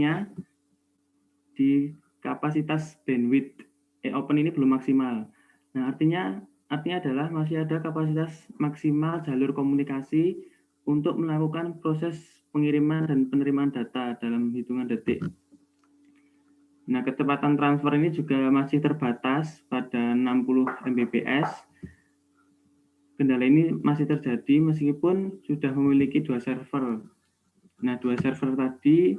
sayangnya di kapasitas bandwidth open ini belum maksimal. Nah, artinya adalah masih ada kapasitas maksimal jalur komunikasi untuk melakukan proses pengiriman dan penerimaan data dalam hitungan detik. Nah, kecepatan transfer ini juga masih terbatas pada 60 Mbps. Kendala ini masih terjadi meskipun sudah memiliki 2 server. Nah, 2 server tadi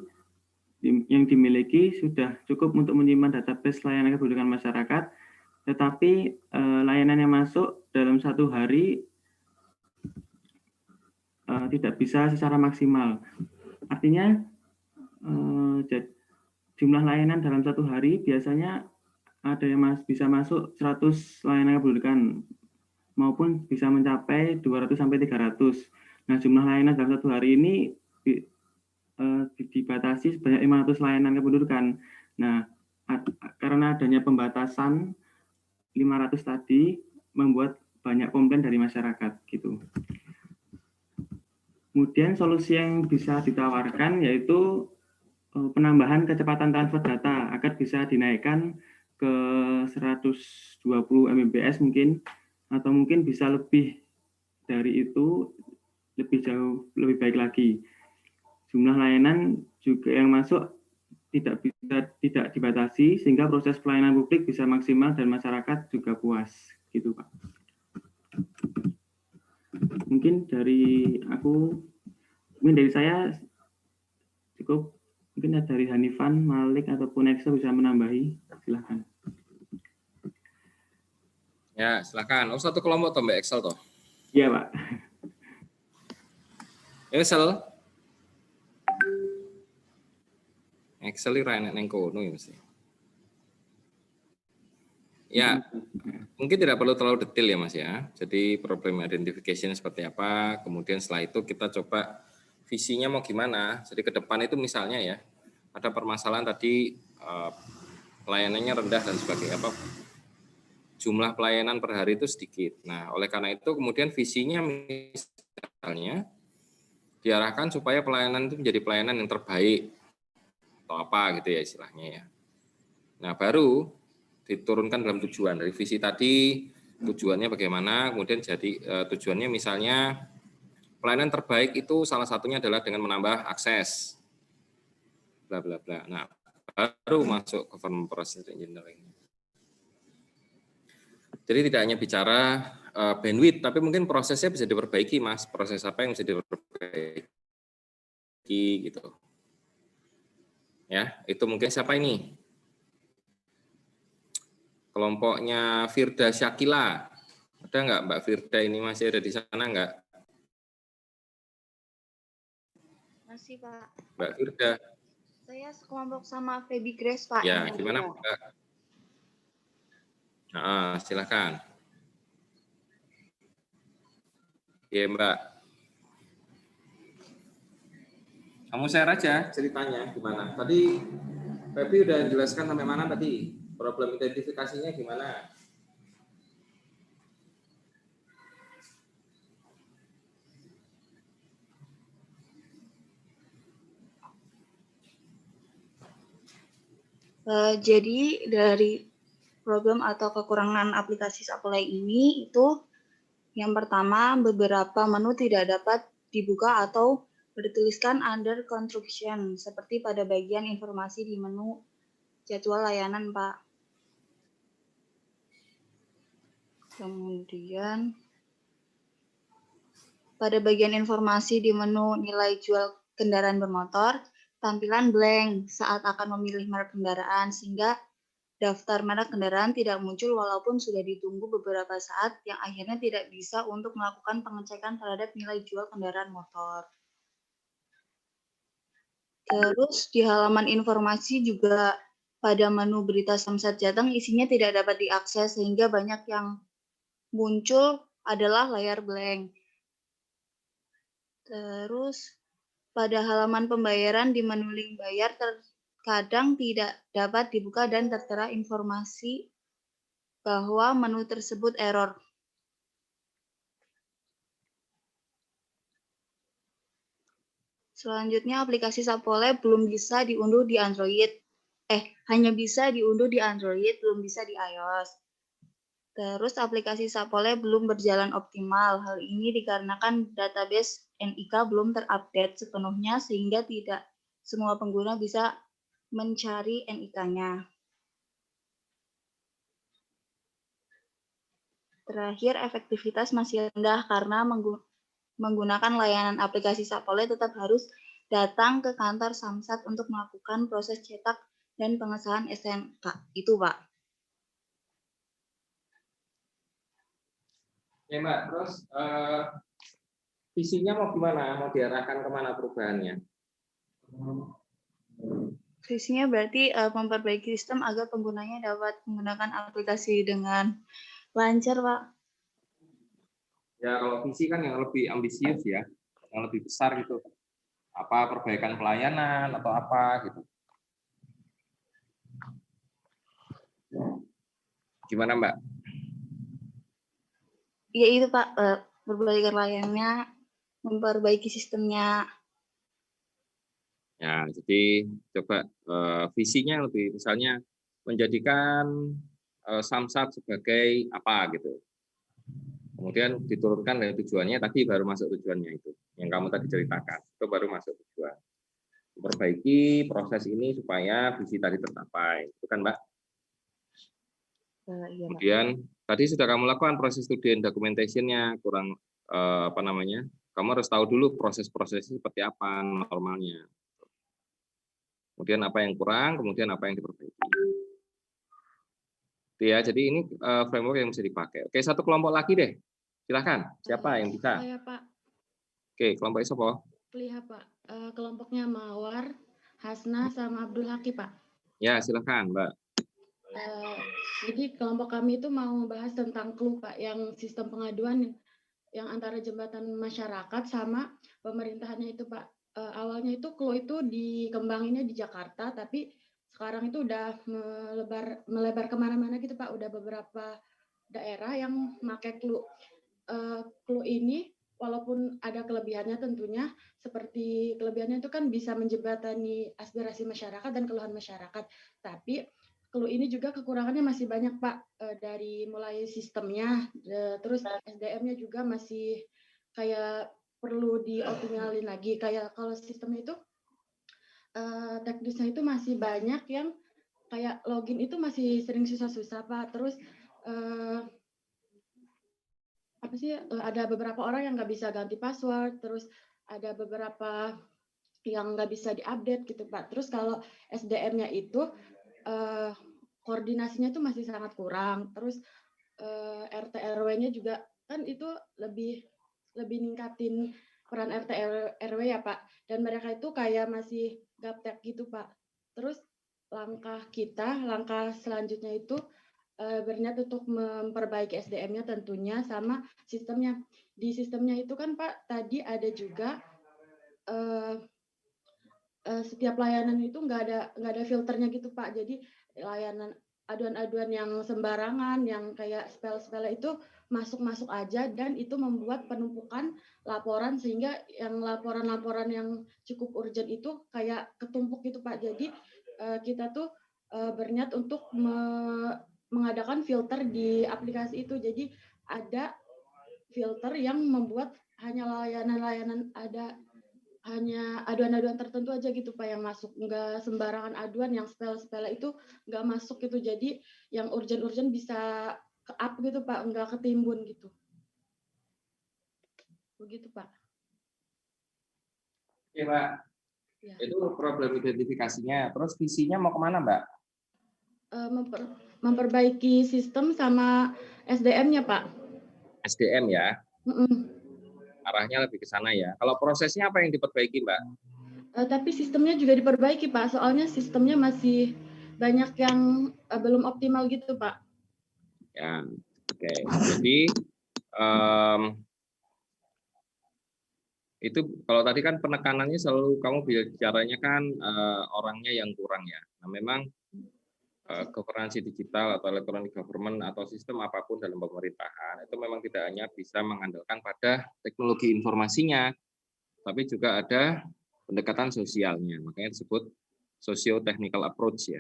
yang dimiliki sudah cukup untuk menyimpan database layanan kependudukan masyarakat, tetapi layanan yang masuk dalam 1 hari tidak bisa secara maksimal. Artinya jumlah layanan dalam 1 hari biasanya ada yang bisa masuk 100 layanan kependudukan maupun bisa mencapai 200 sampai 300. Nah, jumlah layanan dalam 1 hari ini dibatasi sebanyak 500 layanan kependudukan. Nah, karena adanya pembatasan 500 tadi membuat banyak komplain dari masyarakat gitu. Kemudian solusi yang bisa ditawarkan yaitu penambahan kecepatan transfer data agar bisa dinaikkan ke 120 Mbps mungkin, atau mungkin bisa lebih dari itu, lebih jauh, lebih baik lagi. Jumlah layanan juga yang masuk tidak dibatasi sehingga proses pelayanan publik bisa maksimal dan masyarakat juga puas gitu Pak. Mungkin dari saya cukup. Mungkin ada dari Hanifan, Malik ataupun Excel bisa menambahi, silakan. Ya, silakan. Satu kelompok toh Mbak Excel toh. Iya Pak. Excel ini enak neng kono ya mesti. Ya, mungkin tidak perlu terlalu detail ya Mas ya. Jadi problem identification seperti apa, kemudian setelah itu kita coba visinya mau gimana. Jadi ke depan itu misalnya ya, ada permasalahan tadi pelayanannya rendah dan sebagainya, jumlah pelayanan per hari itu sedikit. Nah, oleh karena itu kemudian visinya misalnya diarahkan supaya pelayanan itu menjadi pelayanan yang terbaik atau apa gitu ya istilahnya ya. Nah, baru diturunkan dalam tujuan. Dari visi tadi tujuannya bagaimana, kemudian jadi tujuannya misalnya pelayanan terbaik itu salah satunya adalah dengan menambah akses bla bla bla. Nah, baru masuk government process engineering. Jadi tidak hanya bicara bandwidth, tapi mungkin prosesnya bisa diperbaiki, Mas. Proses apa yang bisa diperbaiki gitu. Ya, itu mungkin siapa ini? Kelompoknya Firda Syakila. Ada nggak Mbak Firda ini masih ada di sana nggak? Masih Pak. Mbak Firda. Saya sekelompok sama Feby Grace Pak. Ya, gimana Mbak? Nah, silakan. Ya Mbak. Kamu share aja ceritanya gimana. Tadi Feby udah jelaskan sampai mana tadi? Problem identifikasinya gimana? Jadi dari problem atau kekurangan aplikasi Supply ini itu yang pertama beberapa menu tidak dapat dibuka atau bertuliskan under construction seperti pada bagian informasi di menu jadwal layanan Pak. Kemudian pada bagian informasi di menu nilai jual kendaraan bermotor, tampilan blank saat akan memilih merek kendaraan sehingga daftar merek kendaraan tidak muncul walaupun sudah ditunggu beberapa saat yang akhirnya tidak bisa untuk melakukan pengecekan terhadap nilai jual kendaraan motor. Terus di halaman informasi juga pada menu berita Samsat Jateng isinya tidak dapat diakses sehingga banyak yang muncul adalah layar blank. Terus pada halaman pembayaran di menu link bayar terkadang tidak dapat dibuka dan tertera informasi bahwa menu tersebut error. Selanjutnya aplikasi Sapole belum bisa diunduh di Android. Hanya bisa diunduh di Android, belum bisa di iOS. Terus aplikasi Sapole belum berjalan optimal. Hal ini dikarenakan database NIK belum terupdate sepenuhnya sehingga tidak semua pengguna bisa mencari NIK-nya. Terakhir, efektivitas masih rendah karena menggunakan layanan aplikasi Sapole tetap harus datang ke kantor Samsat untuk melakukan proses cetak dan pengesahan SNK. Itu, Pak. Ya, Mbak. Terus visinya mau gimana? Mau diarahkan kemana perubahannya? Visinya berarti memperbaiki sistem agar penggunanya dapat menggunakan aplikasi dengan lancar, Pak. Ya, kalau visi kan yang lebih ambisius ya, yang lebih besar gitu. Apa perbaikan pelayanan atau apa gitu. Gimana, Mbak? Ya itu, Pak, perbaikan layanannya, memperbaiki sistemnya. Ya, jadi coba visinya lebih misalnya menjadikan Samsat sebagai apa gitu. Kemudian diturunkan dari tujuannya, tadi baru masuk tujuannya itu. Yang kamu tadi ceritakan, itu baru masuk tujuan. Memperbaiki proses ini supaya visi tadi tercapai. Itu kan, Mbak? Iya, Kemudian tadi sudah kamu lakukan proses studi and documentation-nya, kurang apa namanya? Kamu harus tahu dulu proses-prosesnya seperti apa normalnya. Kemudian apa yang kurang, kemudian apa yang diperbaiki. Ya, jadi ini framework yang bisa dipakai. Oke, satu kelompok lagi deh. Silakan. Siapa yang bisa? Saya, Pak. Oke, kelompok siapa? Lihat, Pak. Kelompoknya Mawar, Hasna, sama Abdul Haki, Pak. Ya, silakan, Mbak. Jadi kelompok kami itu mau membahas tentang clue, Pak, yang sistem pengaduan yang antara jembatan masyarakat sama pemerintahannya itu, Pak. Awalnya itu clue itu dikembanginnya di Jakarta, tapi sekarang itu udah melebar kemana-mana gitu, Pak. Udah beberapa daerah yang pakai clue. Clue ini walaupun ada kelebihannya tentunya, seperti kelebihannya itu kan bisa menjembatani aspirasi masyarakat dan keluhan masyarakat. Tapi clue ini juga kekurangannya masih banyak, Pak. Dari mulai sistemnya, terus SDM-nya juga masih kayak perlu dioptimalin lagi. Kayak kalau sistemnya itu teknisnya itu masih banyak yang kayak login itu masih sering susah-susah, Pak. Terus apa sih, ada beberapa orang yang nggak bisa ganti password, terus ada beberapa yang nggak bisa diupdate gitu, Pak. Terus kalau SDM-nya itu koordinasinya itu masih sangat kurang. Terus RT RW-nya juga kan itu lebih ningkatin peran RT RW ya, Pak. Dan mereka itu kayak masih gaptek gitu, Pak. Terus langkah selanjutnya itu berniat untuk memperbaiki SDM-nya tentunya sama sistemnya. Di sistemnya itu kan, Pak, tadi ada juga setiap layanan itu nggak ada filternya gitu, Pak. Jadi layanan aduan-aduan yang sembarangan, yang kayak spell itu masuk aja, dan itu membuat penumpukan laporan sehingga yang laporan-laporan yang cukup urgent itu kayak ketumpuk gitu, Pak. Jadi kita tuh berniat untuk mengadakan filter di aplikasi itu. Jadi ada filter yang membuat hanya layanan-layanan hanya aduan-aduan tertentu aja gitu, Pak, yang masuk. Nggak sembarangan aduan yang sepele itu nggak masuk gitu. Jadi yang urgent bisa ke-up gitu, Pak, nggak ketimbun gitu. Begitu, Pak. Oke, Mbak. Ya. Itu problem identifikasinya. Terus visinya mau kemana, Mbak? Memperbaiki sistem sama SDM-nya, Pak. SDM ya. Arahnya lebih ke sana ya. Kalau prosesnya apa yang diperbaiki, Mbak? Tapi sistemnya juga diperbaiki, Pak. Soalnya sistemnya masih banyak yang belum optimal gitu, Pak. Ya, oke. Jadi itu kalau tadi kan penekanannya selalu kamu bicaranya kan orangnya yang kurang ya. Nah, memang governance digital atau electronic government atau sistem apapun dalam pemerintahan itu memang tidak hanya bisa mengandalkan pada teknologi informasinya, tapi juga ada pendekatan sosialnya. Makanya disebut socio-technical approach ya.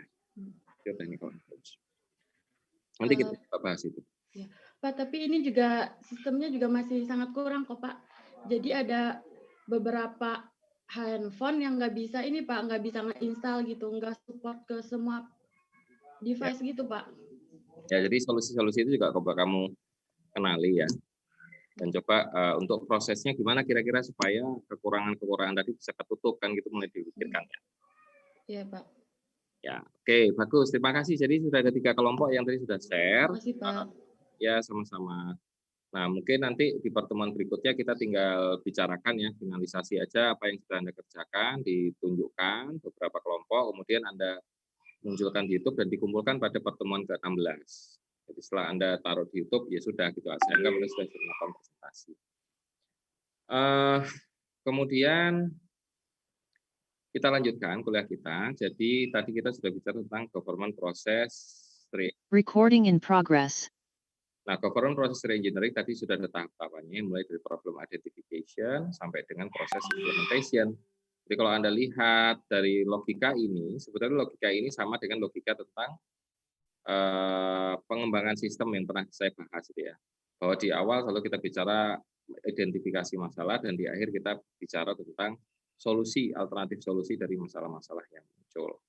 Socio-technical approach. Nanti kita bahas itu. Ya. Pak, tapi ini juga sistemnya juga masih sangat kurang kok Pak. Jadi ada beberapa handphone yang nggak bisa ini Pak, nggak bisa nge-install gitu, nggak support ke semua device gitu Pak. Ya, jadi solusi-solusi itu juga coba kamu kenali ya. Dan coba untuk prosesnya gimana kira-kira supaya kekurangan-kekurangan tadi bisa ketutup kan gitu mulai dipikirkan ya. Iya Pak. Ya, oke, bagus. Terima kasih. Jadi sudah ada 3 kelompok yang tadi sudah share. Terima kasih Pak. Ya, sama-sama. Nah, mungkin nanti di pertemuan berikutnya kita tinggal bicarakan ya, finalisasi aja apa yang sudah Anda kerjakan, ditunjukkan beberapa kelompok, kemudian Anda munculkan di YouTube dan dikumpulkan pada pertemuan ke-16. Jadi setelah Anda taruh di YouTube, ya sudah gitu. Saya anggap Anda sudah melakukan presentasi. Kemudian kita lanjutkan kuliah kita. Jadi tadi kita sudah bicara tentang government process. Recording in progress. Nah, government process reengineering tadi sudah ada tahap-tahapannya, mulai dari problem identification sampai dengan proses implementation. Jadi kalau Anda lihat dari logika ini, sebetulnya logika ini sama dengan logika tentang pengembangan sistem yang pernah saya bahas ya. Bahwa di awal kalau kita bicara identifikasi masalah dan di akhir kita bicara tentang solusi, alternatif solusi dari masalah-masalah yang muncul.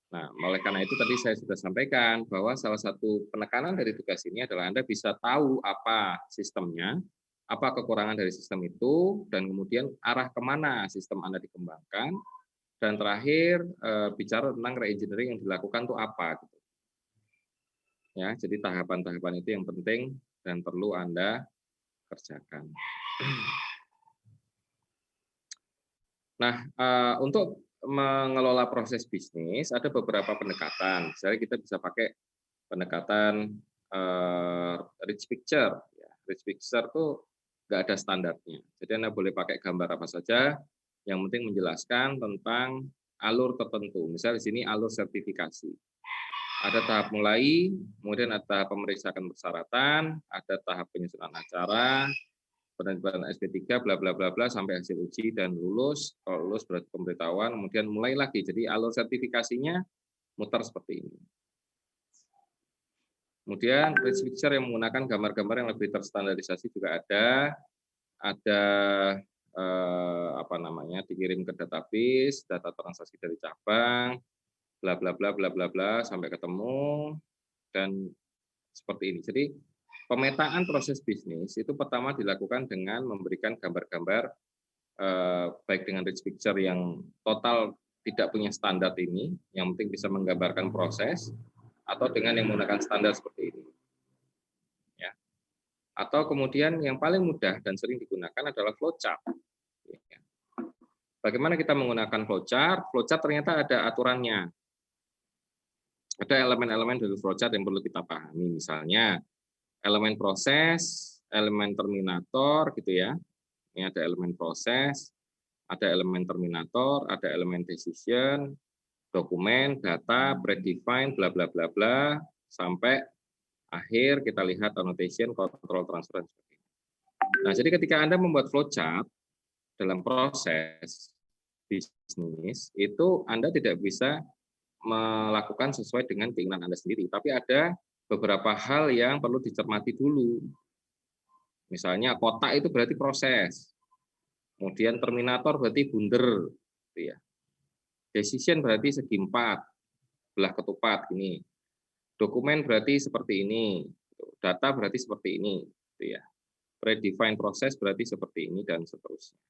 Nah, oleh karena itu tadi saya sudah sampaikan bahwa salah satu penekanan dari tugas ini adalah Anda bisa tahu apa sistemnya, apa kekurangan dari sistem itu, dan kemudian arah kemana sistem Anda dikembangkan, dan terakhir bicara tentang reengineering yang dilakukan itu apa. Gitu. Ya, jadi tahapan-tahapan itu yang penting dan perlu Anda kerjakan. Nah, untuk mengelola proses bisnis ada beberapa pendekatan. Misalnya kita bisa pakai pendekatan rich picture. Ya, rich picture tuh nggak ada standarnya. Jadi Anda boleh pakai gambar apa saja, yang penting menjelaskan tentang alur tertentu. Misalnya di sini alur sertifikasi. Ada tahap mulai, kemudian ada tahap pemeriksaan persyaratan, ada tahap penyusunan acara, penelitian SP3 bla bla bla bla sampai hasil uji dan lulus. Kalau lulus berarti pemberitahuan, kemudian mulai lagi. Jadi alur sertifikasinya muter seperti ini. Kemudian rich picture yang menggunakan gambar-gambar yang lebih terstandarisasi juga ada apa namanya, dikirim ke database, data transaksi dari cabang, bla bla bla bla bla bla sampai ketemu dan seperti ini. Jadi pemetaan proses bisnis itu pertama dilakukan dengan memberikan gambar-gambar baik dengan rich picture yang total tidak punya standar ini, yang penting bisa menggambarkan proses, atau dengan yang menggunakan standar seperti ini. Ya. Atau kemudian yang paling mudah dan sering digunakan adalah flowchart. Ya. Bagaimana kita menggunakan flowchart? Flowchart ternyata ada aturannya. Ada elemen-elemen dari flowchart yang perlu kita pahami, misalnya elemen proses, elemen terminator gitu ya. Ini ada elemen proses, ada elemen terminator, ada elemen decision, dokumen, data, predefined, bla bla bla bla sampai akhir kita lihat annotation, control transfer dan sebagainya. Nah, jadi ketika Anda membuat flowchart dalam proses bisnis itu Anda tidak bisa melakukan sesuai dengan keinginan Anda sendiri, tapi ada beberapa hal yang perlu dicermati dulu. Misalnya kotak itu berarti proses. Kemudian terminator berarti bunder, gitu ya. Decision berarti segi 4, belah ketupat gini. Dokumen berarti seperti ini, data berarti seperti ini, gitu ya. Predefined proses berarti seperti ini dan seterusnya.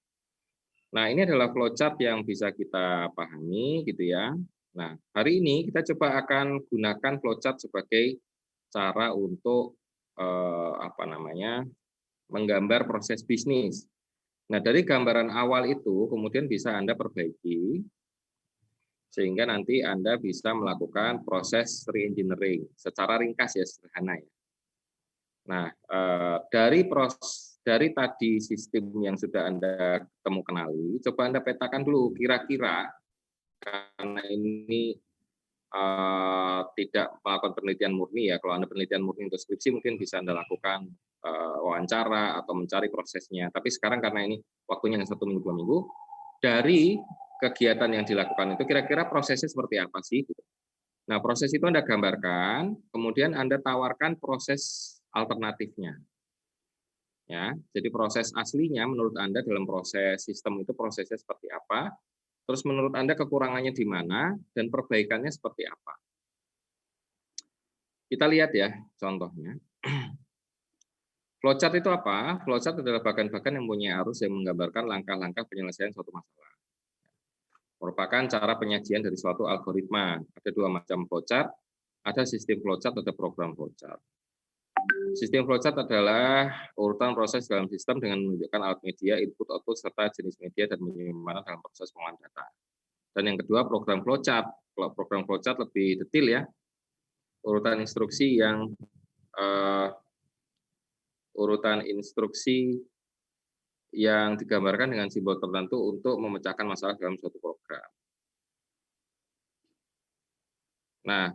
Nah, ini adalah flowchart yang bisa kita pahami, gitu ya. Nah, hari ini kita coba akan gunakan flowchart sebagai cara untuk menggambar proses bisnis. Nah, dari gambaran awal itu kemudian bisa Anda perbaiki sehingga nanti Anda bisa melakukan proses reengineering secara ringkas ya, sederhana ya. Nah, dari tadi sistem yang sudah Anda kenali, coba Anda petakan dulu kira-kira karena ini tidak melakukan penelitian murni ya. Kalau Anda penelitian murni untuk skripsi mungkin bisa Anda lakukan wawancara atau mencari prosesnya. Tapi sekarang karena ini waktunya 1 minggu 2 minggu, dari kegiatan yang dilakukan itu kira-kira prosesnya seperti apa sih? Nah, proses itu Anda gambarkan, kemudian Anda tawarkan proses alternatifnya. Ya, jadi proses aslinya menurut Anda dalam proses sistem itu prosesnya seperti apa? Terus menurut Anda kekurangannya di mana dan perbaikannya seperti apa? Kita lihat ya contohnya. Flowchart itu apa? Flowchart adalah bagan-bagan yang punya arus yang menggambarkan langkah-langkah penyelesaian suatu masalah. Merupakan cara penyajian dari suatu algoritma. Ada dua macam flowchart, ada sistem flowchart, ada program flowchart. Sistem flowchart adalah urutan proses dalam sistem dengan menunjukkan alat media, input, output, serta jenis media dan bagaimana dalam proses pengolahan data. Dan yang kedua, program flowchart. Kalau program flowchart lebih detail ya, urutan instruksi yang digambarkan dengan simbol tertentu untuk memecahkan masalah dalam suatu program. Nah,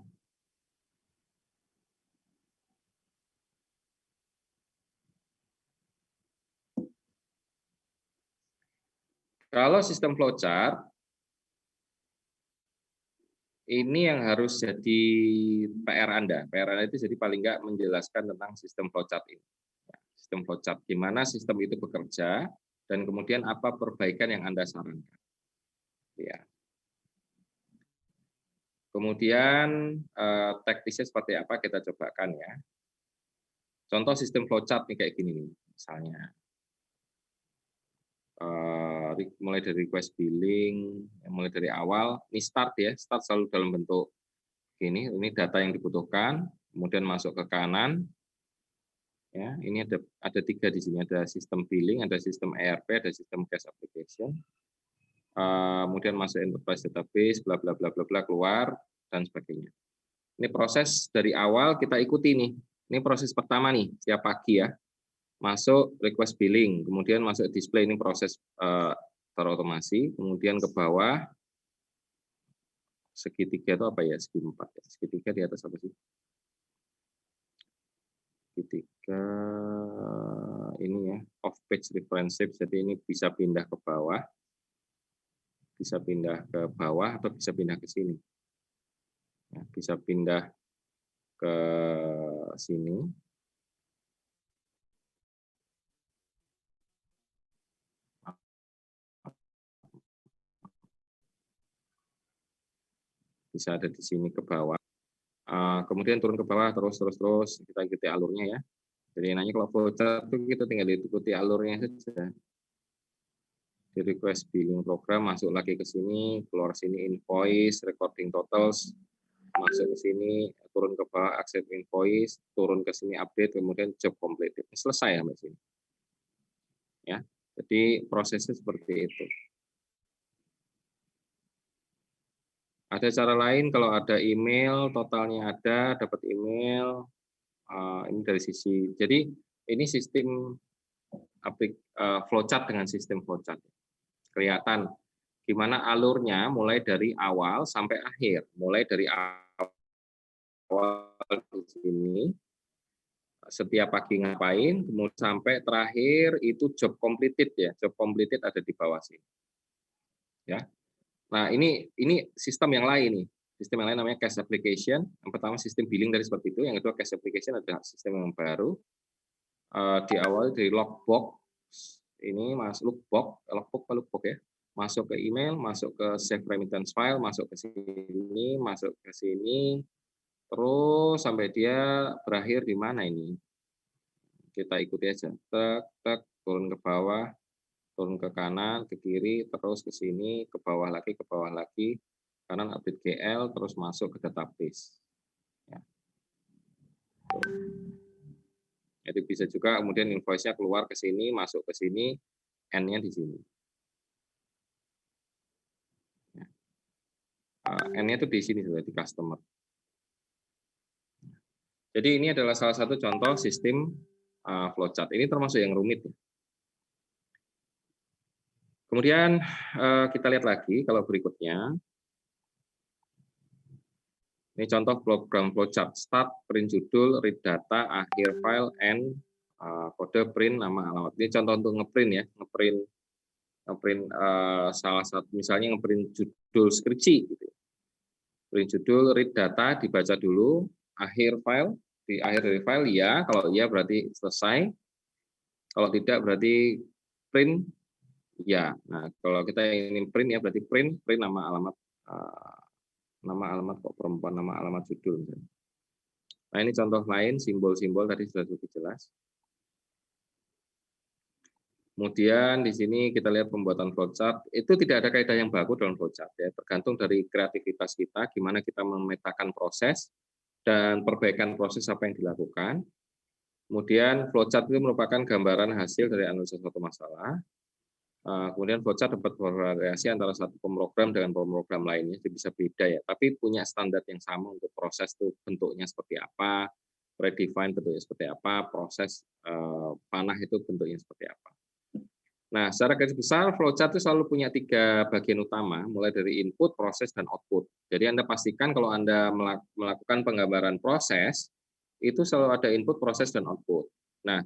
kalau sistem flowchart, ini yang harus jadi PR Anda. PR Anda itu jadi paling nggak menjelaskan tentang sistem flowchart ini. Sistem flowchart, gimana sistem itu bekerja, dan kemudian apa perbaikan yang Anda sarankan. Ya. Kemudian teknisnya seperti apa kita cobakan ya. Contoh sistem flowchart nih kayak gini nih, misalnya. Mulai dari request billing, mulai dari awal, ini start ya, start selalu dalam bentuk ini data yang dibutuhkan, kemudian masuk ke kanan, ya, ini ada 3 di sini, ada sistem billing, ada sistem ERP, ada sistem cash application, kemudian masuk enterprise database, bla bla bla bla bla keluar dan sebagainya. Ini proses dari awal kita ikuti nih, ini proses pertama nih, setiap pagi ya. Masuk request billing, kemudian masuk display, ini proses terotomasi, kemudian ke bawah segitiga itu apa ya, segi 4 ya. Segitiga di atas apa sih? Segitiga ini ya, off page reference shape, jadi ini bisa pindah ke bawah, bisa pindah ke bawah atau bisa pindah ke sini ya, bisa pindah ke sini. Bisa ada di sini ke bawah, kemudian turun ke bawah terus kita ikuti alurnya ya. Jadi nanya kalau flowchart itu kita tinggal ikuti alurnya saja. Di request billing program masuk lagi ke sini, keluar sini invoice, recording totals, masuk ke sini, turun ke bawah accept invoice, turun ke sini update, kemudian job completed. Selesai sampai sini. Ya. Jadi prosesnya seperti itu. Ada cara lain kalau ada email, totalnya ada, dapat email, ini dari sisi. Jadi ini sistem flowchart dengan sistem flowchart. Kelihatan gimana alurnya mulai dari awal sampai akhir. Mulai dari awal di sini, setiap pagi ngapain, kemudian sampai terakhir itu job completed ya. Job completed ada di bawah sini. Ya. Nah, ini sistem yang lain nih. Sistem yang lain namanya cash application. Yang pertama sistem billing dari seperti itu. Yang kedua cash application adalah sistem yang baru. Di awal dari logbox. Ini masuk logbox ya. Masuk ke email, masuk ke save remittance file, masuk ke sini, terus sampai dia berakhir di mana ini. Kita ikuti aja. Tek, turun ke bawah. Turun ke kanan, ke kiri, terus ke sini, ke bawah lagi, kanan update GL, terus masuk ke database. Ya. Jadi bisa juga kemudian invoice-nya keluar ke sini, masuk ke sini, N-nya di sini. Ya. N-nya itu di sini sudah di customer. Jadi ini adalah salah satu contoh sistem flowchart. Ini termasuk yang rumit. Kemudian kita lihat lagi kalau berikutnya. Ini contoh program flowchart, start, print judul, read data, akhir file, end, kode print, nama alamat. Ini contoh untuk ngeprint ya, ngeprint ngeprint salah satu, misalnya ngeprint judul skripsi gitu. Print judul, read data, dibaca dulu, akhir file, di akhir dari file ya, kalau iya berarti selesai, kalau tidak berarti print ya. Nah, kalau kita ingin print ya berarti print nama alamat kok perempuan, nama alamat judul. Nah, ini contoh lain, simbol-simbol tadi sudah lebih jelas. Kemudian di sini kita lihat pembuatan flowchart, itu tidak ada kaidah yang baku dalam flowchart ya, tergantung dari kreativitas kita, gimana kita memetakan proses dan perbaikan proses apa yang dilakukan. Kemudian flowchart itu merupakan gambaran hasil dari analisis suatu masalah. Kemudian flowchart dapat bervariasi antara satu pemrogram dengan pemrogram lainnya, jadi bisa beda ya, tapi punya standar yang sama untuk proses itu bentuknya seperti apa, predefine bentuknya seperti apa, proses panah itu bentuknya seperti apa. Nah, secara garis besar, flowchart itu selalu punya 3 bagian utama, mulai dari input, proses, dan output. Jadi Anda pastikan kalau Anda melakukan penggambaran proses, itu selalu ada input, proses, dan output. Nah,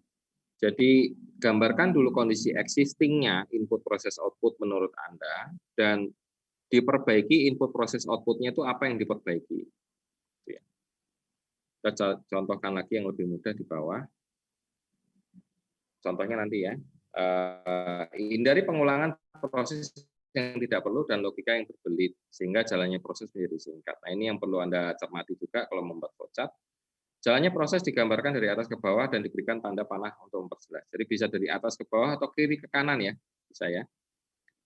jadi gambarkan dulu kondisi existing-nya input, proses, output menurut Anda, dan diperbaiki input, proses, output-nya itu apa yang diperbaiki. Kita contohkan lagi yang lebih mudah di bawah. Contohnya nanti ya. Hindari pengulangan proses yang tidak perlu dan logika yang berbelit sehingga jalannya proses menjadi singkat. Nah, ini yang perlu Anda cermati juga kalau membuat flowchart. Jalannya proses digambarkan dari atas ke bawah dan diberikan tanda panah untuk memperjelas. Jadi bisa dari atas ke bawah atau kiri ke kanan ya, bisa ya.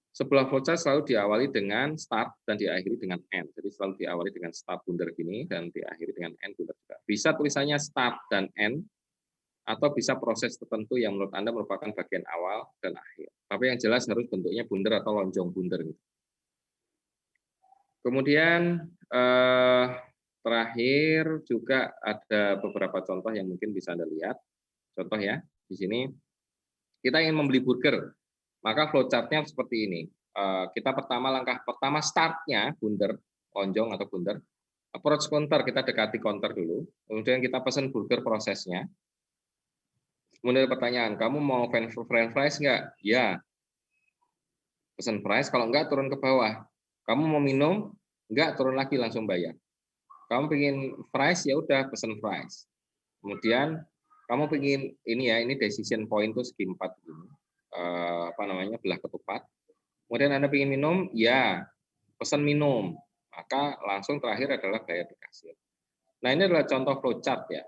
Sebuah flowchart selalu diawali dengan start dan diakhiri dengan end. Jadi selalu diawali dengan start bundar gini dan diakhiri dengan end bundar juga. Bisa tulisannya start dan end, atau bisa proses tertentu yang menurut Anda merupakan bagian awal dan akhir. Tapi yang jelas harus bentuknya bundar atau lonjong bundar. Kemudian terakhir juga ada beberapa contoh yang mungkin bisa Anda lihat. Contoh ya, di sini kita ingin membeli burger, maka flowchart-nya seperti ini. Kita langkah pertama startnya bundar, lonjong atau bundar. Approach counter, kita dekati counter dulu. Kemudian kita pesan burger prosesnya. Kemudian pertanyaan, kamu mau french fries nggak? Ya. Pesan fries, kalau enggak turun ke bawah. Kamu mau minum? Enggak, turun lagi langsung bayar. Kamu pengen fries, ya udah pesan fries. Kemudian kamu pengen ini ya, ini decision point tuh segi 4 ini. Belah ketupat. Kemudian Anda pengen minum? Ya. Pesan minum. Maka langsung terakhir adalah bayar di kasir. Nah, ini adalah contoh flowchart ya.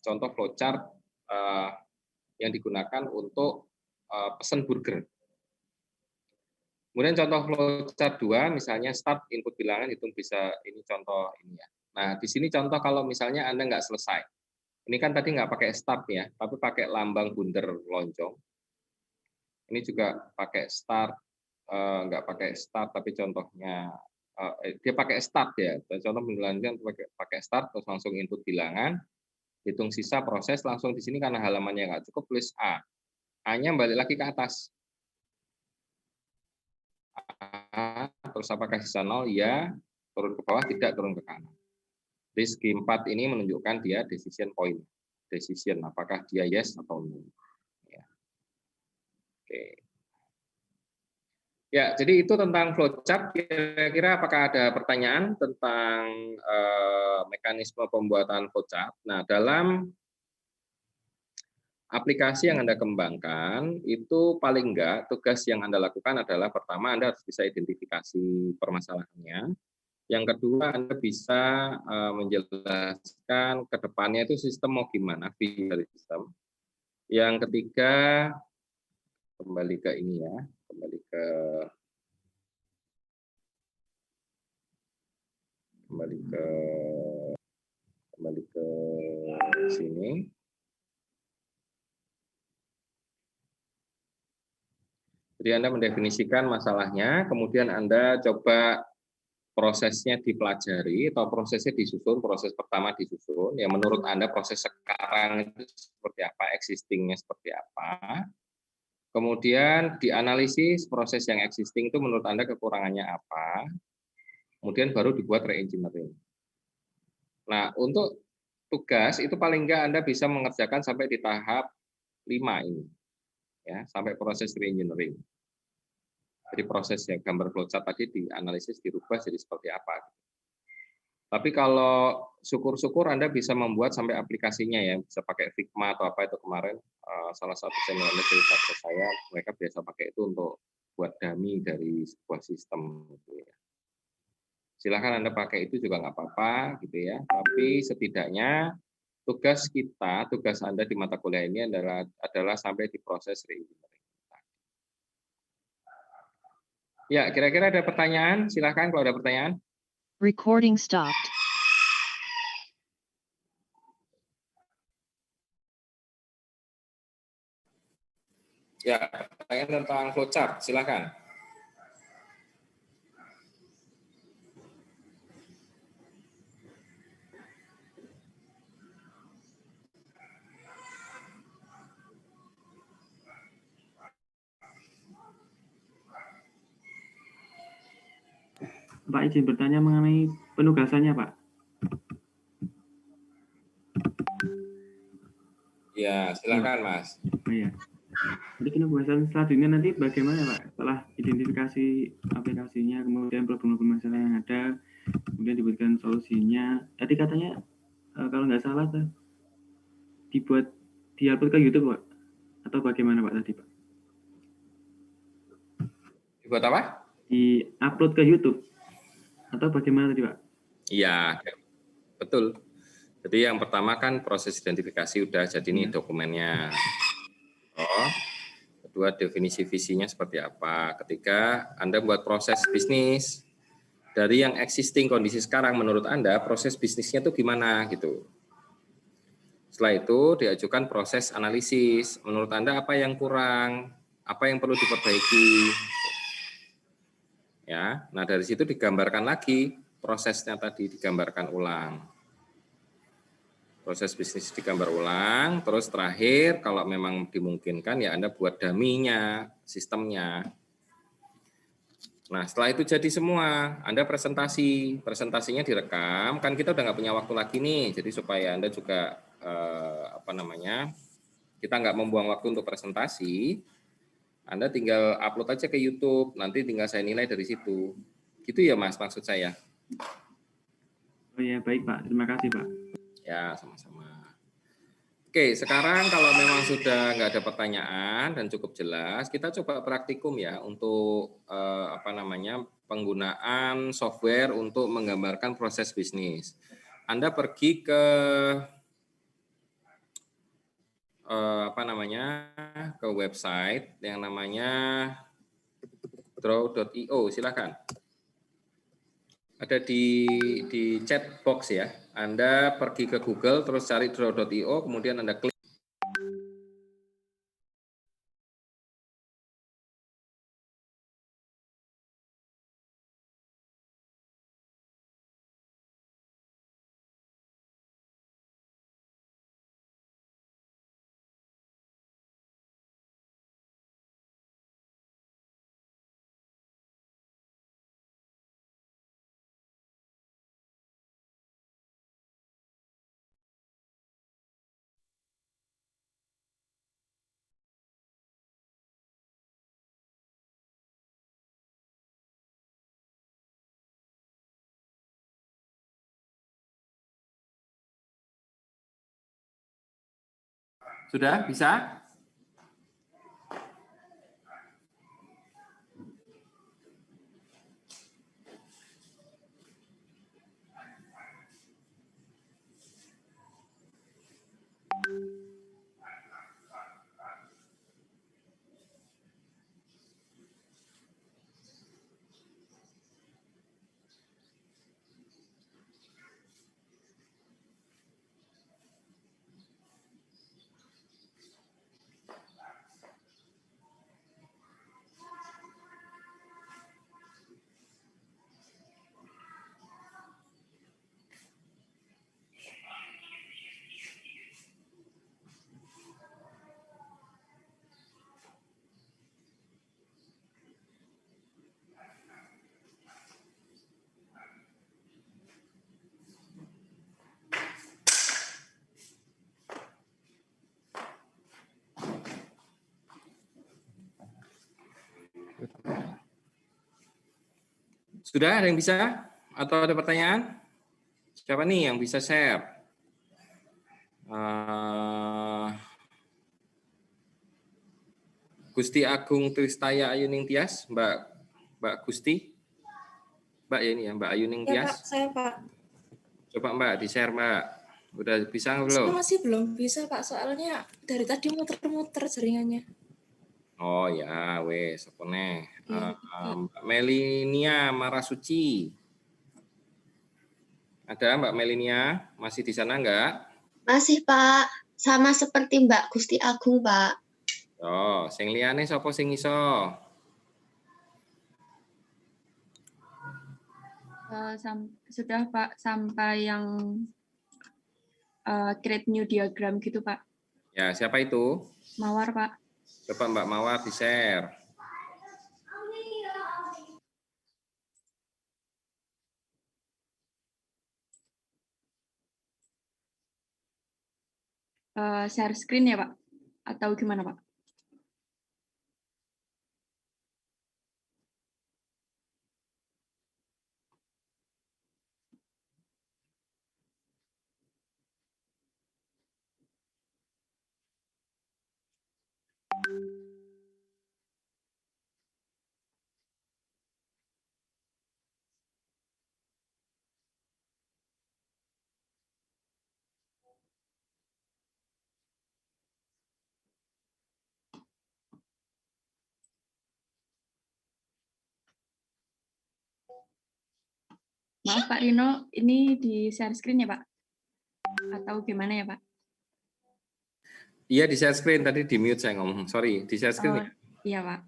Contoh flowchart yang digunakan untuk pesan burger. Kemudian contoh flowchart 2, misalnya start input bilangan hitung bisa, ini contoh ini ya. Nah, di sini contoh kalau misalnya Anda nggak selesai. Ini kan tadi nggak pakai start ya, tapi pakai lambang bundar lonjong. Ini juga pakai start, nggak pakai start, tapi contohnya dia pakai start ya. Contoh menjalankan pakai start, terus langsung input bilangan, hitung sisa proses, langsung di sini karena halamannya nggak cukup, tulis A. A-nya balik lagi ke atas. A, terus apakah sisa 0? Ya. Turun ke bawah? Tidak, turun ke kanan. Jadi segi 4 ini menunjukkan dia decision point. Decision, apakah dia yes atau no. Ya. Oke. Ya, jadi itu tentang flowchart. Kira-kira apakah ada pertanyaan tentang mekanisme pembuatan flowchart? Nah, dalam aplikasi yang Anda kembangkan, itu paling enggak tugas yang Anda lakukan adalah pertama Anda harus bisa identifikasi permasalahannya. Yang kedua Anda bisa menjelaskan ke depannya itu sistem mau gimana, visi dari sistem. Yang ketiga kembali ke ini ya, kembali ke sini. Jadi Anda mendefinisikan masalahnya, kemudian Anda coba prosesnya dipelajari atau prosesnya disusun, proses pertama disusun, ya menurut Anda proses sekarang itu seperti apa, existing-nya seperti apa. Kemudian dianalisis proses yang existing itu menurut Anda kekurangannya apa. Kemudian baru dibuat re-engineering. Nah, untuk tugas itu paling enggak Anda bisa mengerjakan sampai di tahap 5 ini. Ya, sampai proses re-engineering. Jadi prosesnya gambar flowchart tadi dianalisis, dirubah jadi seperti apa. Tapi kalau syukur-syukur Anda bisa membuat sampai aplikasinya ya, bisa pakai Figma atau apa itu kemarin salah satu senior cerita ke saya, mereka biasa pakai itu untuk buat dummy dari sebuah sistem. Gitu ya. Silahkan Anda pakai itu juga nggak apa-apa, gitu ya. Tapi setidaknya tugas kita, tugas Anda di mata kuliah ini adalah sampai di proses re-engineering. Ya, kira-kira ada pertanyaan? Silahkan kalau ada pertanyaan. Recording stopped. Ya, pertanyaan tentang flowchart, silakan. Pak izin bertanya mengenai penugasannya, Pak. Ya, silakan Mas. Oh iya. Jadi penugasan selanjutnya nanti bagaimana, Pak? Setelah identifikasi aplikasinya, kemudian problem-problem masalah yang ada, kemudian diberikan solusinya. Tadi katanya kalau nggak salah diupload ke YouTube, Pak? Atau bagaimana, Pak, tadi, Pak? Dibuat apa? Di-upload ke YouTube. Atau bagaimana tadi, Pak? Iya, betul. Jadi yang pertama kan proses identifikasi udah, jadi ini dokumennya. Oh, kedua definisi visinya seperti apa. Ketiga, Anda buat proses bisnis. Dari yang existing kondisi sekarang menurut Anda, proses bisnisnya itu gimana gitu. Setelah itu diajukan proses analisis. Menurut Anda apa yang kurang, apa yang perlu diperbaiki. Ya, nah dari situ digambarkan lagi prosesnya tadi digambarkan ulang. Proses bisnis digambar ulang, terus terakhir kalau memang dimungkinkan ya Anda buat dummy-nya, sistemnya. Nah setelah itu jadi semua, Anda presentasinya direkam, kan kita udah nggak punya waktu lagi nih, jadi supaya Anda juga kita nggak membuang waktu untuk presentasi, Anda tinggal upload aja ke YouTube, nanti tinggal saya nilai dari situ. Gitu ya Mas maksud saya. Oh iya, baik Pak. Terima kasih Pak. Ya, sama-sama. Oke, sekarang kalau memang sudah nggak ada pertanyaan dan cukup jelas, kita coba praktikum ya untuk penggunaan software untuk menggambarkan proses bisnis. Anda pergi ke ke website yang namanya draw.io, silakan. Ada di chat box ya. Anda pergi ke Google terus cari draw.io, kemudian Anda klik. Sudah bisa? Sudah ada yang bisa? Atau ada pertanyaan? Siapa nih yang bisa share? Gusti Agung Tristaya Ayuning Tias, Mbak Gusti. Mbak ya ini ya, Mbak Ayuning Ya Tias. Pak, saya Pak. Coba Mbak di-share Mbak. Udah bisa Saya belum? masih belum bisa Pak, soalnya dari tadi muter-muter jaringannya. Oh ya, wes, apa nih? Iya, Pak. Mbak Melinia Marasuci. Ada Mbak Melinia? Masih di sana enggak? Masih Pak, sama seperti Mbak Gusti Agung Pak. Oh, sing liyane sapa sing iso? Sudah Pak, sampai yang create new diagram gitu Pak. Ya, siapa itu? Mawar Pak. Coba Mbak Mawar di-share. Share screen ya Pak? Atau gimana Pak? Maaf Pak Rino, ini di share screen ya Pak? Atau gimana ya Pak? Iya, di share screen. Tadi di mute saya ngomong. Sorry, di share screen. Oh, iya Pak.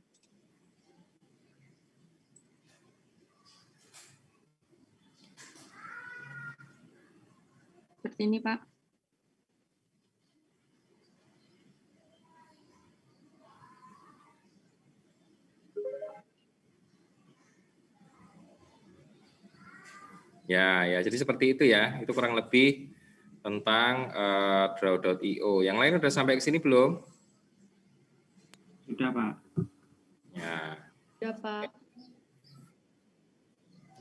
Seperti ini Pak. Ya, jadi seperti itu ya. Itu kurang lebih tentang draw.io. Yang lain udah sampai ke sini belum? Sudah Pak. Ya. Ya Pak.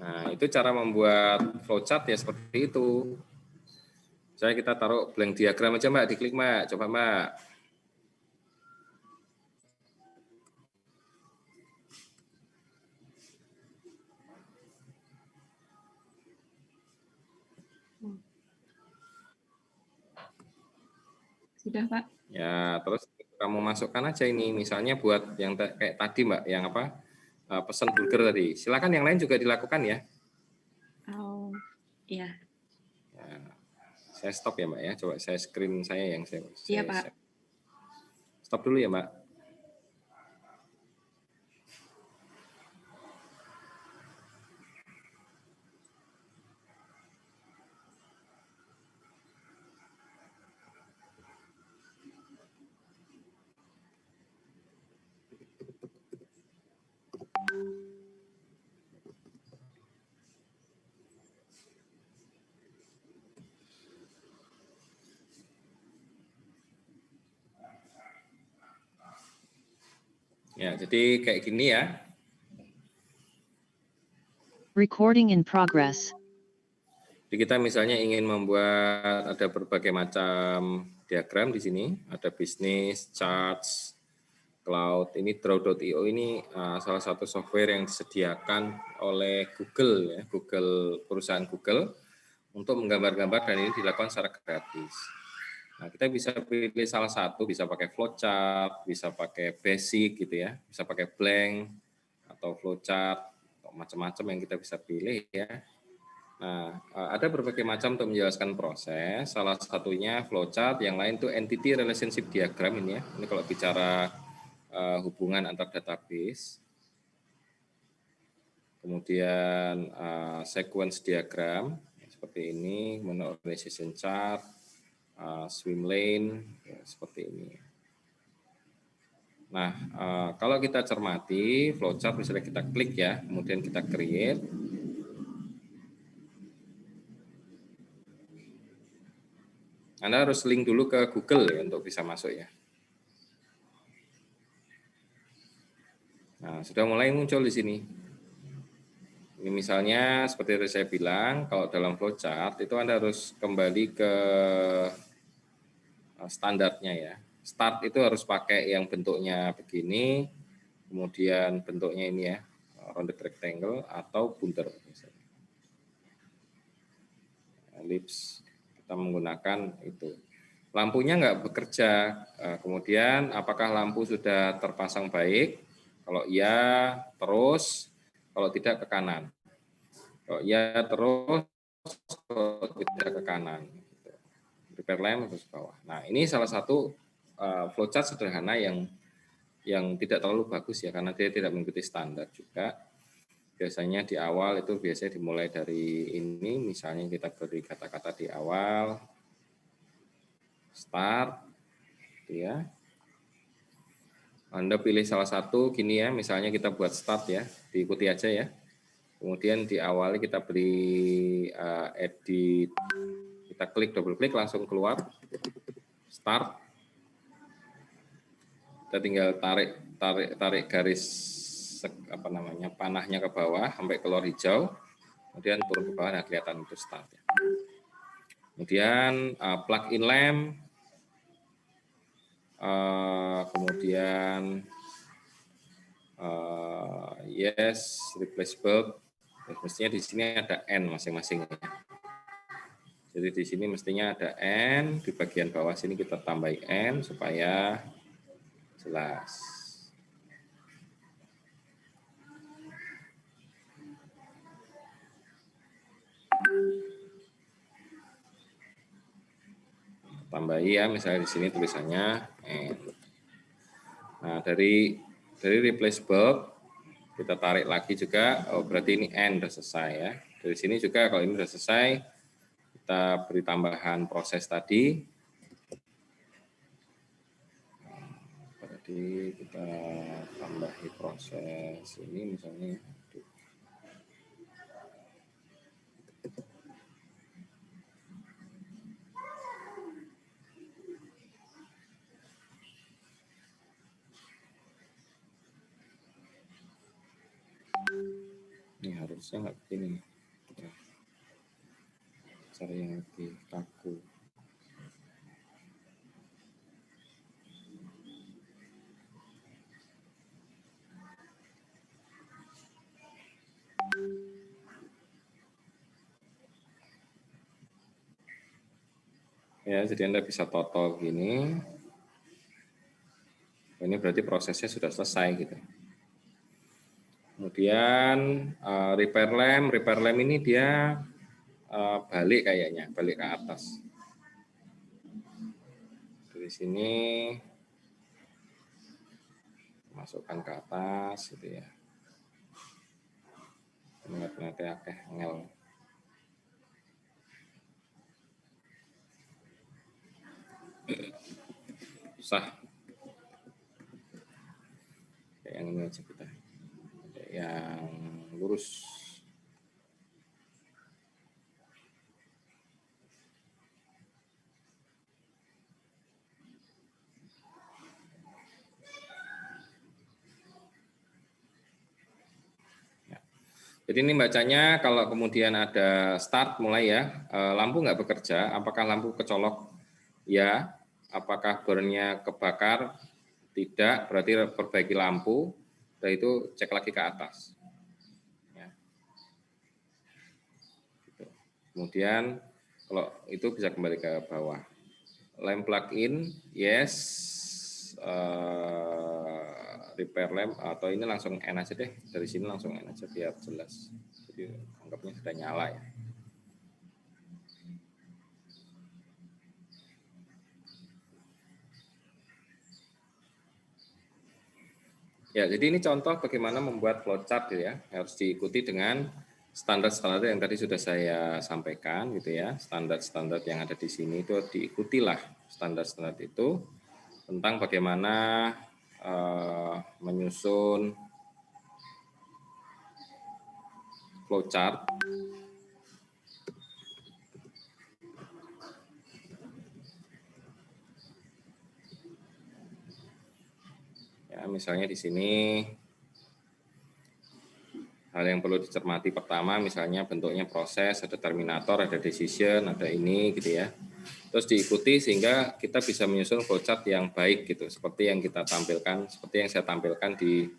Nah, itu cara membuat flowchart ya seperti itu. Misalnya kita taruh blank diagram aja Mbak, diklik Mbak. Coba Mbak. Sudah Pak. Ya, terus kamu masukkan aja ini, misalnya buat yang kayak tadi Mbak, yang apa, pesan burger tadi. Silakan yang lain juga dilakukan ya. Oh, iya. Ya, saya stop ya Mbak ya, coba saya screen saya yang saya. Iya Pak. Stop dulu ya Mbak. Ya, jadi kayak gini ya. Recording in progress. Jadi kita misalnya ingin membuat ada berbagai macam diagram di sini, ada bisnis, charts, cloud. Ini draw.io ini salah satu software yang disediakan oleh Google ya, perusahaan Google untuk menggambar-gambar, dan ini dilakukan secara gratis. Nah, kita bisa pilih salah satu, bisa pakai flowchart, bisa pakai basic gitu ya, bisa pakai blank atau flowchart, atau macam-macam yang kita bisa pilih ya. Nah, ada berbagai macam untuk menjelaskan proses. Salah satunya flowchart, yang lain itu entity relationship diagram ini ya. Ini kalau bicara hubungan antar database. Kemudian sequence diagram seperti ini, organization chart, swim lane ya, seperti ini. Nah, kalau kita cermati flowchart, misalnya kita klik ya, kemudian kita create. Anda harus link dulu ke Google ya untuk bisa masuk ya. Nah, sudah mulai muncul di sini. Ini Ini misalnya seperti yang saya bilang, kalau dalam flowchart itu Anda harus kembali ke standarnya ya. Start itu harus pakai yang bentuknya begini, kemudian bentuknya ini ya, rounded rectangle atau bunter. Ellipse, kita menggunakan itu. Lampunya nggak bekerja, kemudian apakah lampu sudah terpasang baik? Kalau iya, terus. Kalau tidak, ke kanan. Kalau iya, terus. Kalau tidak, ke kanan. Repair lamp terus ke bawah. Nah, ini salah satu flowchart sederhana yang tidak terlalu bagus ya, karena dia tidak mengikuti standar juga. Biasanya di awal itu biasanya dimulai dari ini, misalnya kita beri kata-kata di awal, start, ya. Anda pilih salah satu gini ya, misalnya kita buat start ya, diikuti aja ya. Kemudian di awal kita beri edit, kita klik double klik langsung keluar, start. Kita tinggal tarik garis panahnya ke bawah sampai keluar hijau, kemudian turun ke bawah, nah kelihatan itu start. Kemudian plug in lamp, kemudian yes, replace bulb. Mestinya di sini ada N masing-masing. Jadi di sini mestinya ada N, di bagian bawah sini kita tambah N supaya jelas. Tambahi ya, misalnya di sini tulisannya N. Nah, dari replace bulb kita tarik lagi juga, oh berarti ini N sudah selesai ya. Dari sini juga kalau ini sudah selesai, kita beri tambahan proses tadi. Berarti kita tambahi proses ini misalnya. Ini harusnya nggak begini. Ya. Cara yang lebih kaku. Ya, jadi Anda bisa total gini. Ini berarti prosesnya sudah selesai gitu. Kemudian repair lamp ini dia balik kayaknya, balik ke atas. Dari sini masukkan ke atas gitu ya. Nanti akeh ngel. Susah. Kayak yang ini aja kita. Kayak yang lurus. Jadi ini bacanya kalau kemudian ada start mulai ya, lampu nggak bekerja, apakah lampu kecolok? Ya. Apakah bornya kebakar? Tidak, berarti perbaiki lampu, dan itu cek lagi ke atas. Ya. Kemudian kalau itu bisa kembali ke bawah. Lamp plug in, yes. Repair lamp atau ini langsung N aja deh, dari sini langsung N aja biar jelas. Jadi anggapnya sudah nyala ya. Ya, jadi ini contoh bagaimana membuat flowchart ya, harus diikuti dengan standar-standar yang tadi sudah saya sampaikan gitu ya. Standar-standar yang ada di sini itu diikutilah standar-standar itu tentang bagaimana menyusun flowchart. Ya, misalnya di sini hal yang perlu dicermati pertama misalnya bentuknya proses, ada terminator, ada decision, ada ini gitu ya. Terus diikuti sehingga kita bisa menyusun flowchart yang baik gitu, seperti yang kita tampilkan, seperti yang saya tampilkan di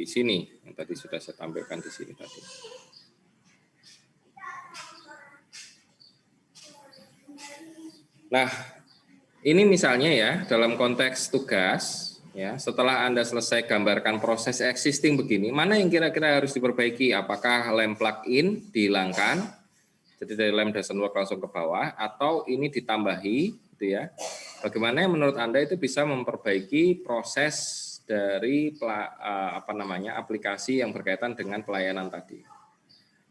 sini, yang tadi sudah saya tampilkan di sini tadi. Nah, ini misalnya ya dalam konteks tugas. Ya, setelah Anda selesai gambarkan proses existing begini, mana yang kira-kira harus diperbaiki? Apakah lem plug-in dihilangkan, jadi dari lem doesn't work langsung ke bawah, atau ini ditambahi, gitu ya? Bagaimana yang menurut Anda itu bisa memperbaiki proses dari aplikasi yang berkaitan dengan pelayanan tadi?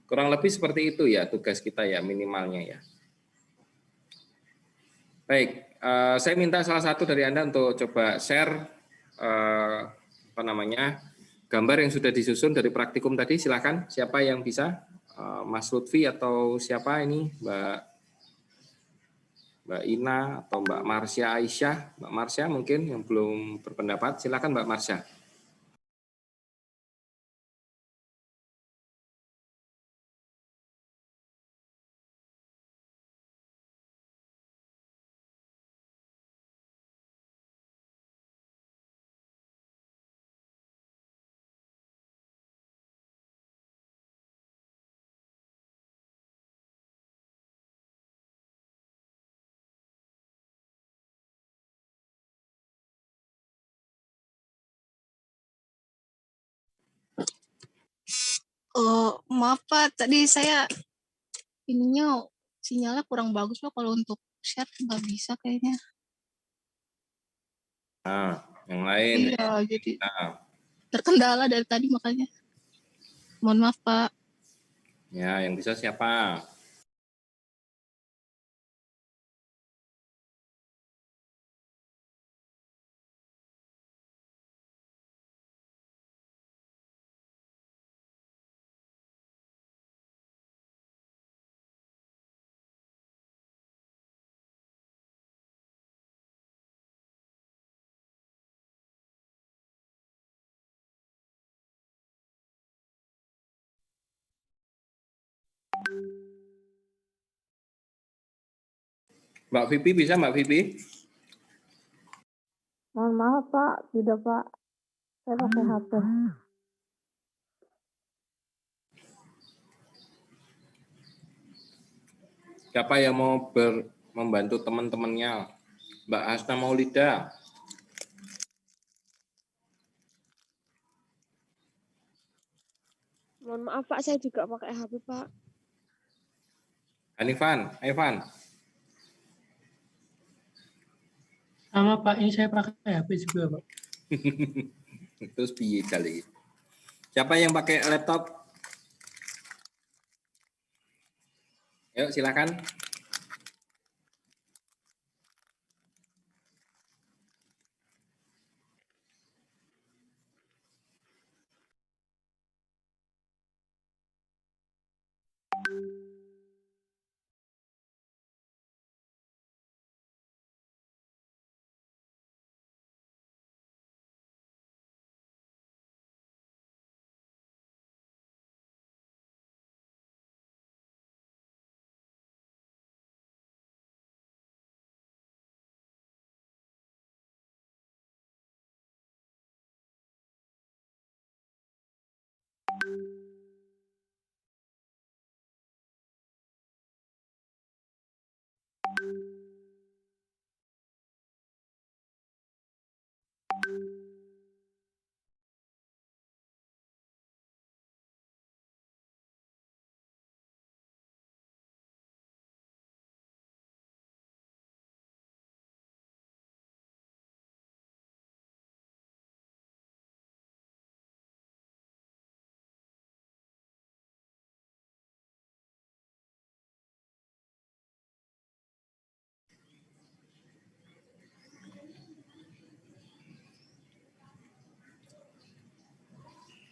Kurang lebih seperti itu ya tugas kita ya minimalnya ya. Baik, saya minta salah satu dari Anda untuk coba share gambar yang sudah disusun dari praktikum tadi. Silakan, siapa yang bisa? Mas Lutfi atau siapa ini? Mbak Ina atau Mbak Marsha Aisyah? Mbak Marsha mungkin yang belum berpendapat. Silakan Mbak Marsha. Oh, maaf Pak, tadi saya ininya sinyalnya kurang bagus Pak, kalau untuk share nggak bisa kayaknya. Nah, yang lain. Iya, jadi terkendala dari tadi makanya. Mohon maaf Pak. Ya, yang bisa siapa? Mbak Vivi bisa Mbak Vivi? Mohon maaf Pak, tidak Pak. Saya pakai HP. Siapa yang mau membantu teman-temannya? Mbak Hasna Maulida. Mohon maaf Pak, saya juga pakai HP Pak. Hanifan, Evan. Sama Pak, ini saya pakai HP juga Pak. Terus piye kali? Siapa yang pakai laptop? Yuk silakan.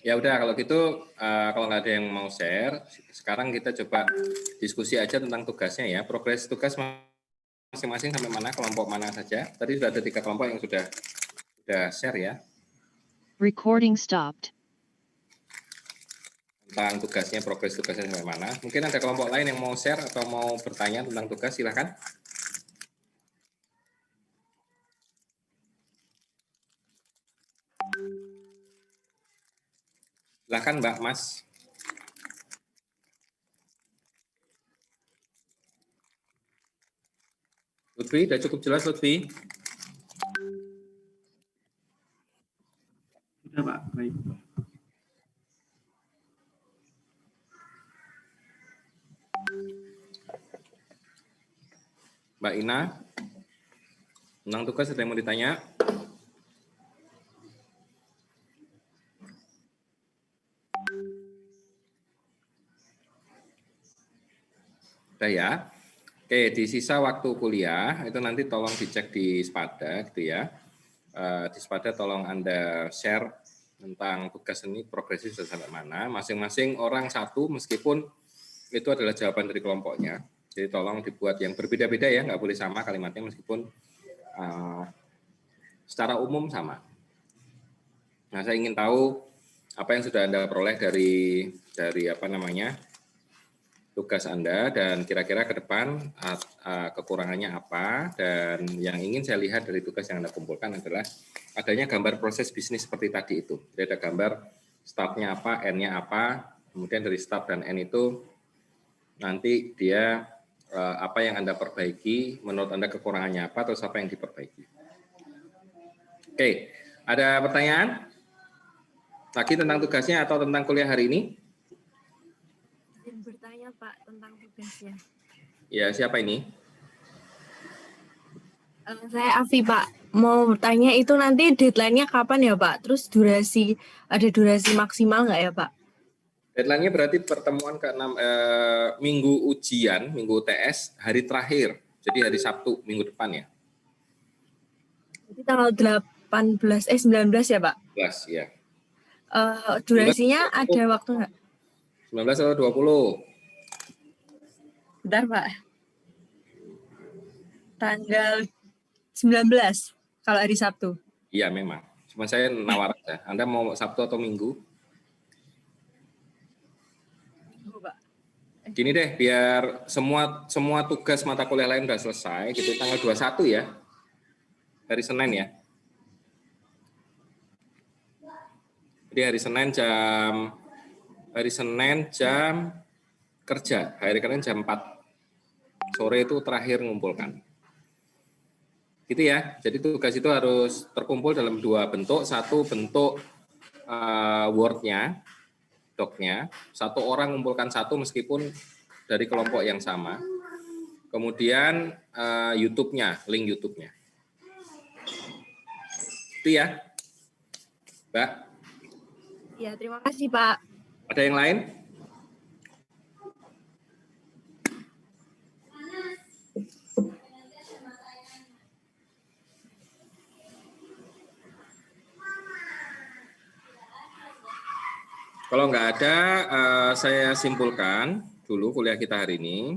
Ya udah kalau gitu kalau nggak ada yang mau share, sekarang kita coba diskusi aja tentang tugasnya ya. Progres tugas masing-masing sampai mana, kelompok mana saja. Tadi sudah ada 3 kelompok yang sudah share ya. Recording stopped. tentang tugasnya, progres tugasnya sampai mana. Mungkin ada kelompok lain yang mau share atau mau bertanya tentang tugas, silakan. Silakan Mbak, Mas. Lutfi, sudah cukup jelas Lutfi? Sudah Pak, baik. Mbak Ina, tentang tugas ada yang mau ditanya? Udah ya. Oke, di sisa waktu kuliah itu nanti tolong dicek di Spada gitu ya. Di Spada tolong Anda share tentang tugas ini progresif sudah sampai mana. Masing-masing orang satu meskipun itu adalah jawaban dari kelompoknya. Jadi tolong dibuat yang berbeda-beda ya, nggak boleh sama kalimatnya meskipun secara umum sama. Nah, saya ingin tahu apa yang sudah Anda peroleh dari apa namanya tugas Anda dan kira-kira ke depan kekurangannya apa, dan yang ingin saya lihat dari tugas yang Anda kumpulkan adalah adanya gambar proses bisnis seperti tadi itu. Jadi ada gambar start-nya apa, end-nya apa, kemudian dari start dan end itu nanti dia apa yang Anda perbaiki, menurut Anda kekurangannya apa, terus apa yang diperbaiki. Oke, ada pertanyaan lagi tentang tugasnya atau tentang kuliah hari ini? Bertanya Pak tentang tugasnya. Ya, siapa ini? Saya Afi Pak. Mau bertanya itu nanti deadline-nya kapan ya Pak? Terus ada durasi maksimal nggak ya Pak? Deadline-nya berarti pertemuan ke-6 minggu ujian, minggu UTS, hari terakhir. Jadi hari Sabtu minggu depan ya. Jadi tanggal 19 ya Pak? 19 ya. Durasinya ada waktu nggak? 19 atau 20? Bentar Pak. Tanggal 19 kalau hari Sabtu. Iya memang. Cuma saya nawar aja. Anda mau Sabtu atau Minggu? Minggu Pak. Gini deh, biar semua tugas mata kuliah lain udah selesai, gitu tanggal 21 ya. Hari Senin ya. Jadi hari Senin jam kerja, hari Senin jam 4 sore itu terakhir ngumpulkan. Gitu ya. Jadi tugas itu harus terkumpul dalam dua bentuk. Satu bentuk Word-nya, doc-nya. Satu orang ngumpulkan satu meskipun dari kelompok yang sama. Kemudian YouTube-nya, link YouTube-nya. Itu ya, Mbak. Ya, terima kasih Pak. Ada yang lain? Kalau nggak ada, saya simpulkan dulu kuliah kita hari ini.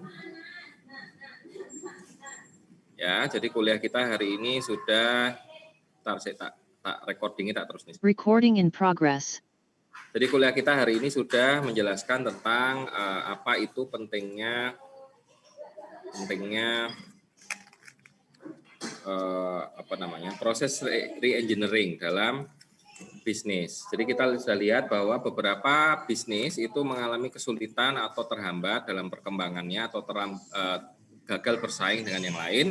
Ya, jadi kuliah kita hari ini sudah, tak recordingnya tak terus nih. Recording in progress. Jadi kuliah kita hari ini sudah menjelaskan tentang apa itu pentingnya proses re-engineering dalam bisnis. Jadi kita sudah lihat bahwa beberapa bisnis itu mengalami kesulitan atau terhambat dalam perkembangannya atau gagal bersaing dengan yang lain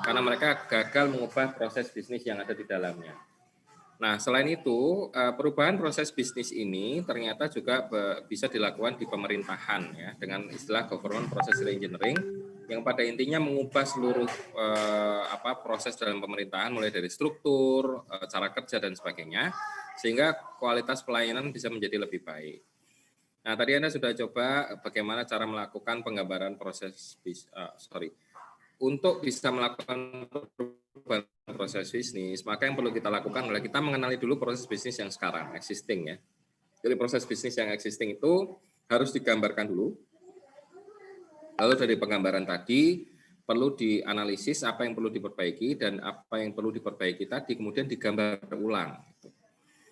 karena mereka gagal mengubah proses bisnis yang ada di dalamnya. Nah, selain itu, perubahan proses bisnis ini ternyata juga bisa dilakukan di pemerintahan ya, dengan istilah government process reengineering yang pada intinya mengubah seluruh proses dalam pemerintahan mulai dari struktur, cara kerja dan sebagainya sehingga kualitas pelayanan bisa menjadi lebih baik. Nah, tadi Anda sudah coba bagaimana cara melakukan penggambaran proses untuk bisa melakukan perubahan proses bisnis, maka yang perlu kita lakukan adalah kita mengenali dulu proses bisnis yang sekarang, existing ya. Jadi proses bisnis yang existing itu harus digambarkan dulu. Lalu dari penggambaran tadi perlu dianalisis apa yang perlu diperbaiki dan apa yang perlu diperbaiki tadi kemudian digambar ulang.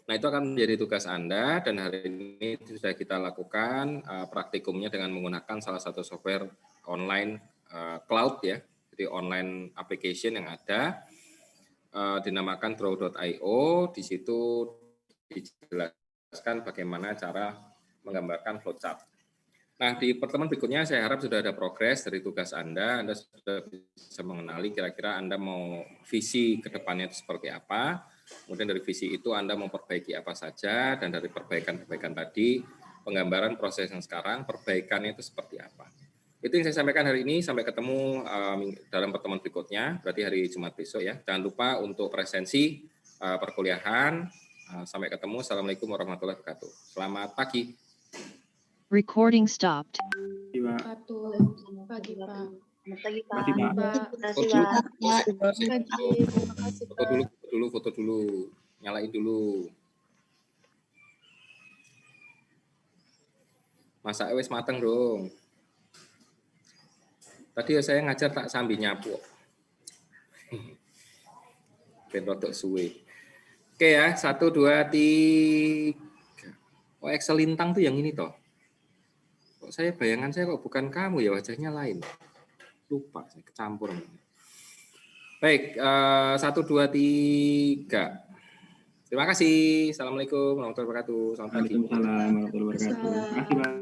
Nah, itu akan menjadi tugas Anda, dan hari ini sudah kita lakukan praktikumnya dengan menggunakan salah satu software online cloud ya, jadi online application yang ada, dinamakan draw.io. Di situ dijelaskan bagaimana cara menggambarkan flowchart. Nah, di pertemuan berikutnya saya harap sudah ada progres dari tugas Anda sudah bisa mengenali kira-kira Anda mau visi ke depannya itu seperti apa. Kemudian dari visi itu Anda memperbaiki apa saja, dan dari perbaikan-perbaikan tadi, penggambaran proses yang sekarang, perbaikannya itu seperti apa. Itu yang saya sampaikan hari ini, sampai ketemu dalam pertemuan berikutnya, berarti hari Jumat besok ya. Jangan lupa untuk presensi perkuliahan. Sampai ketemu, Assalamualaikum warahmatullahi wabarakatuh. Selamat pagi. Recording stopped. Selamat pagi, Pak. Foto dulu, nyalain dulu. Masaknya wis mateng dong. Tadi saya ngajar tak sambil nyapu. Ben rodok suwe. Oke ya, 1, 2, 3. Oh, Excel lintang tuh yang ini toh. Kok bayangan saya kok bukan kamu ya, wajahnya lain. Lupa, saya kecampur. Baik, 1, 2, 3. Terima kasih. Assalamualaikum warahmatullahi wabarakatuh. Selamat pagi. Waalaikumsalam warahmatullahi wabarakatuh. Terima kasih, Pak.